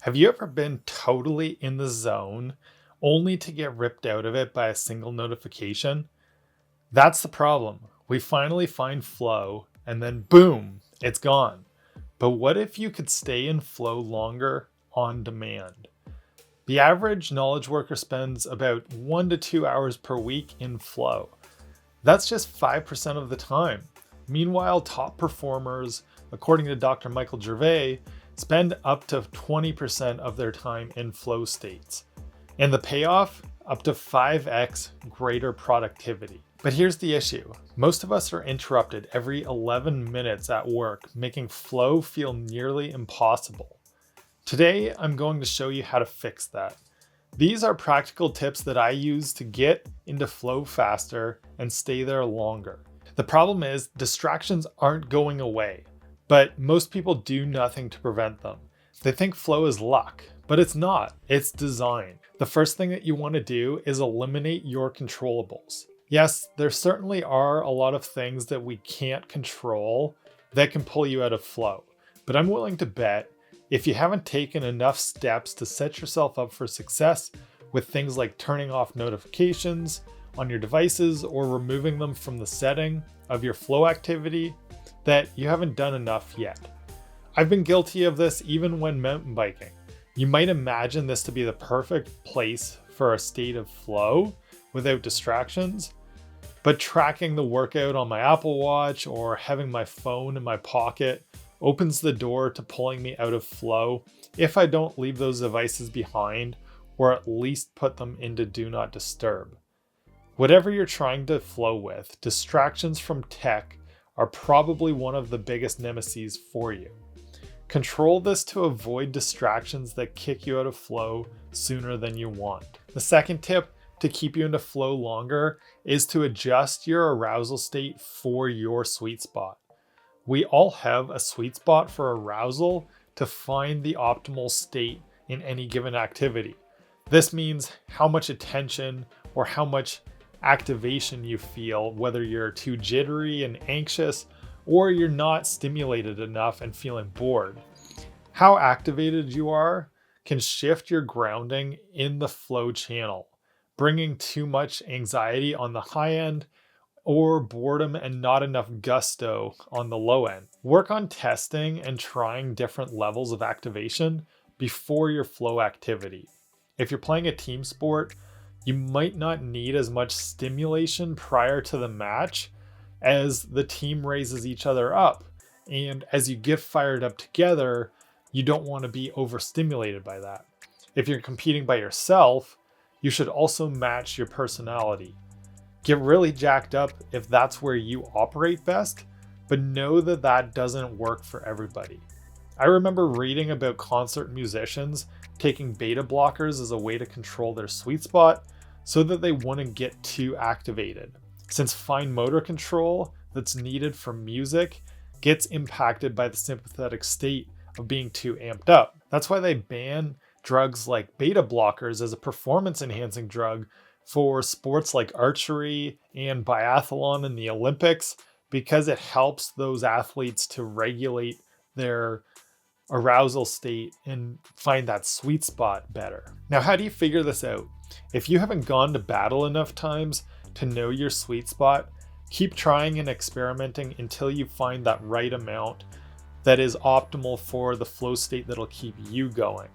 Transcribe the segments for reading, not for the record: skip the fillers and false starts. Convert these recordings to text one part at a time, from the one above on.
Have you ever been totally in the zone only to get ripped out of it by a single notification? That's the problem. We finally find flow and then boom, it's gone. But what if you could stay in flow longer on demand? The average knowledge worker spends about 1 to 2 hours per week in flow. That's just 5% of the time. Meanwhile, top performers, according to Dr. Michael Gervais, spend up to 20% of their time in flow states. And the payoff? Up to 5x greater productivity. But here's the issue. Most of us are interrupted every 11 minutes at work, making flow feel nearly impossible. Today, I'm going to show you how to fix that. These are practical tips that I use to get into flow faster and stay there longer. The problem is distractions aren't going away, but most people do nothing to prevent them. They think flow is luck, but it's not. It's design. The first thing that you want to do is eliminate your controllables. Yes, there certainly are a lot of things that we can't control that can pull you out of flow, but I'm willing to bet if you haven't taken enough steps to set yourself up for success with things like turning off notifications on your devices or removing them from the setting of your flow activity, that you haven't done enough yet. I've been guilty of this even when mountain biking. You might imagine this to be the perfect place for a state of flow without distractions, but tracking the workout on my Apple Watch or having my phone in my pocket opens the door to pulling me out of flow if I don't leave those devices behind or at least put them into do not disturb. Whatever you're trying to flow with, distractions from tech are probably one of the biggest nemesis for you. Control this to avoid distractions that kick you out of flow sooner than you want. The second tip to keep you into flow longer is to adjust your arousal state for your sweet spot. We all have a sweet spot for arousal to find the optimal state in any given activity. This means how much attention or how much activation you feel, whether you're too jittery and anxious or you're not stimulated enough and feeling bored. How activated you are can shift your grounding in the flow channel, bringing too much anxiety on the high end or boredom and not enough gusto on the low end. Work on testing and trying different levels of activation before your flow activity. If you're playing a team sport, you might not need as much stimulation prior to the match as the team raises each other up. And as you get fired up together, you don't want to be overstimulated by that. If you're competing by yourself, you should also match your personality. Get really jacked up if that's where you operate best, but know that that doesn't work for everybody. I remember reading about concert musicians taking beta blockers as a way to control their sweet spot so that they wouldn't get too activated, since fine motor control that's needed for music gets impacted by the sympathetic state of being too amped up. That's why they ban drugs like beta blockers as a performance enhancing drug for sports like archery and biathlon in the Olympics, because it helps those athletes to regulate their arousal state and find that sweet spot better. Now, how do you figure this out? If you haven't gone to battle enough times to know your sweet spot, keep trying and experimenting until you find that right amount that is optimal for the flow state that'll keep you going.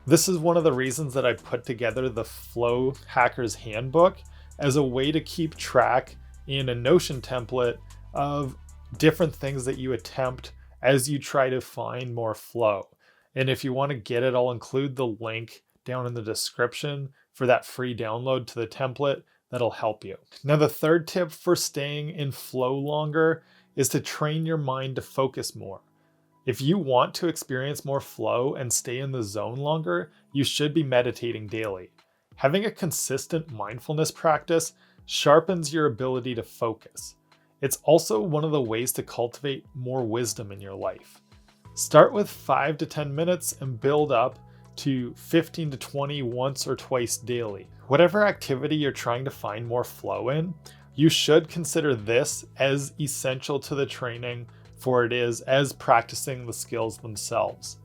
This is one of the reasons that I put together the Flow Hacker's Handbook as a way to keep track in a Notion template of different things that you attempt as you try to find more flow. And if you want to get it, I'll include the link down in the description for that free download to the template that'll help you. Now, the third tip for staying in flow longer is to train your mind to focus more. If you want to experience more flow and stay in the zone longer, you should be meditating daily. Having a consistent mindfulness practice sharpens your ability to focus. It's also one of the ways to cultivate more wisdom in your life. Start with 5 to 10 minutes and build up to 15 to 20 once or twice daily. Whatever activity you're trying to find more flow in, you should consider this as essential to the training for it is as practicing the skills themselves.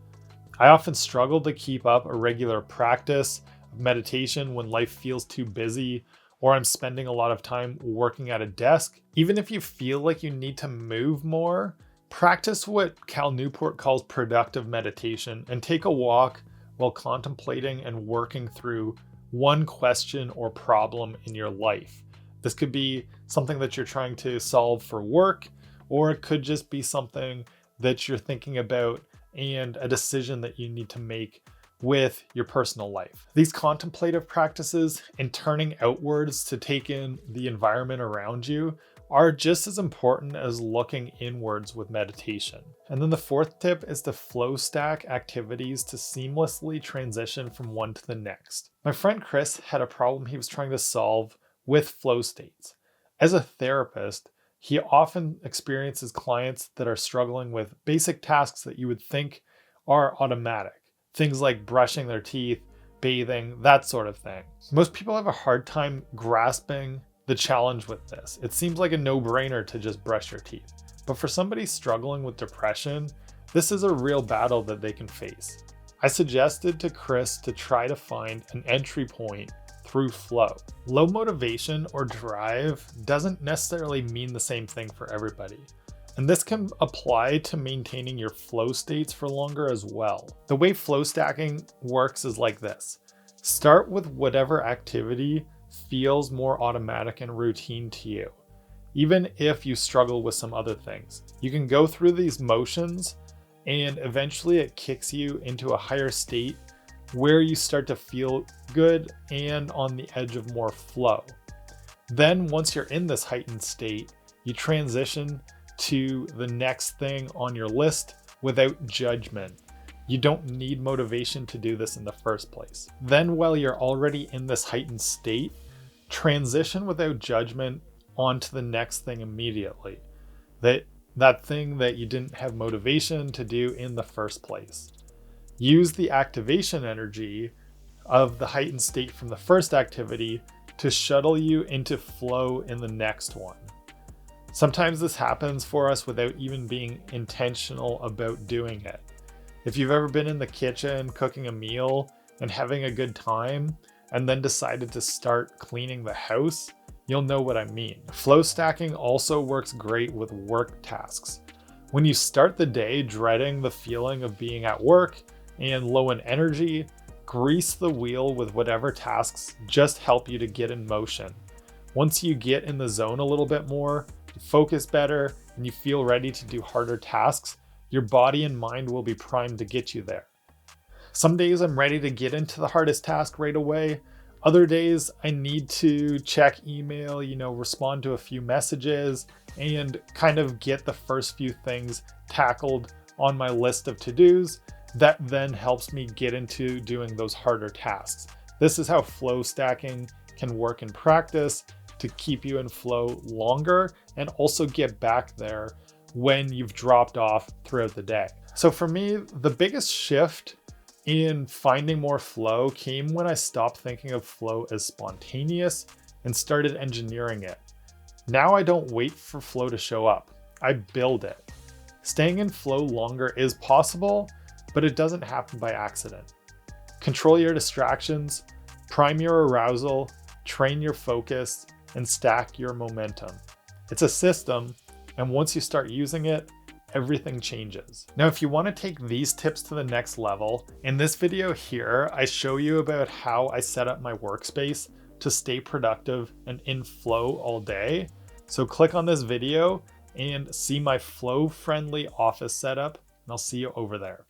I often struggle to keep up a regular practice of meditation when life feels too busy or I'm spending a lot of time working at a desk. Even if you feel like you need to move more, practice what Cal Newport calls productive meditation and take a walk while contemplating and working through one question or problem in your life. This could be something that you're trying to solve for work, or it could just be something that you're thinking about and a decision that you need to make with your personal life. These contemplative practices and turning outwards to take in the environment around you are just as important as looking inwards with meditation. And then the fourth tip is to flow stack activities to seamlessly transition from one to the next. My friend Chris had a problem he was trying to solve with flow states. As a therapist, he often experiences clients that are struggling with basic tasks that you would think are automatic. Things like brushing their teeth, bathing, that sort of thing. Most people have a hard time grasping the challenge with this. It seems like a no-brainer to just brush your teeth. But for somebody struggling with depression, this is a real battle that they can face. I suggested to Chris to try to find an entry point through flow. Low motivation or drive doesn't necessarily mean the same thing for everybody. And this can apply to maintaining your flow states for longer as well. The way flow stacking works is like this. Start with whatever activity feels more automatic and routine to you, even if you struggle with some other things. You can go through these motions and eventually it kicks you into a higher state where you start to feel good and on the edge of more flow. Then once you're in this heightened state, you transition to the next thing on your list without judgment. You don't need motivation to do this in the first place. Then while you're already in this heightened state, transition without judgment onto the next thing immediately. That thing that you didn't have motivation to do in the first place. Use the activation energy of the heightened state from the first activity to shuttle you into flow in the next one. Sometimes this happens for us without even being intentional about doing it. If you've ever been in the kitchen cooking a meal and having a good time and then decided to start cleaning the house, you'll know what I mean. Flow stacking also works great with work tasks. When you start the day dreading the feeling of being at work and low in energy, grease the wheel with whatever tasks just help you to get in motion. Once you get in the zone a little bit more, you focus better, and you feel ready to do harder tasks, your body and mind will be primed to get you there. Some days I'm ready to get into the hardest task right away. Other days I need to check email, respond to a few messages and kind of get the first few things tackled on my list of to-dos. That then helps me get into doing those harder tasks. This is how flow stacking can work in practice to keep you in flow longer and also get back there when you've dropped off throughout the day. So for me, the biggest shift in finding more flow came when I stopped thinking of flow as spontaneous and started engineering it. Now I don't wait for flow to show up. I build it. Staying in flow longer is possible, but it doesn't happen by accident. Control your distractions, prime your arousal, train your focus, and stack your momentum. It's a system, and once you start using it, everything changes. Now, if you want to take these tips to the next level, in this video here, I show you about how I set up my workspace to stay productive and in flow all day. So click on this video and see my flow-friendly office setup, and I'll see you over there.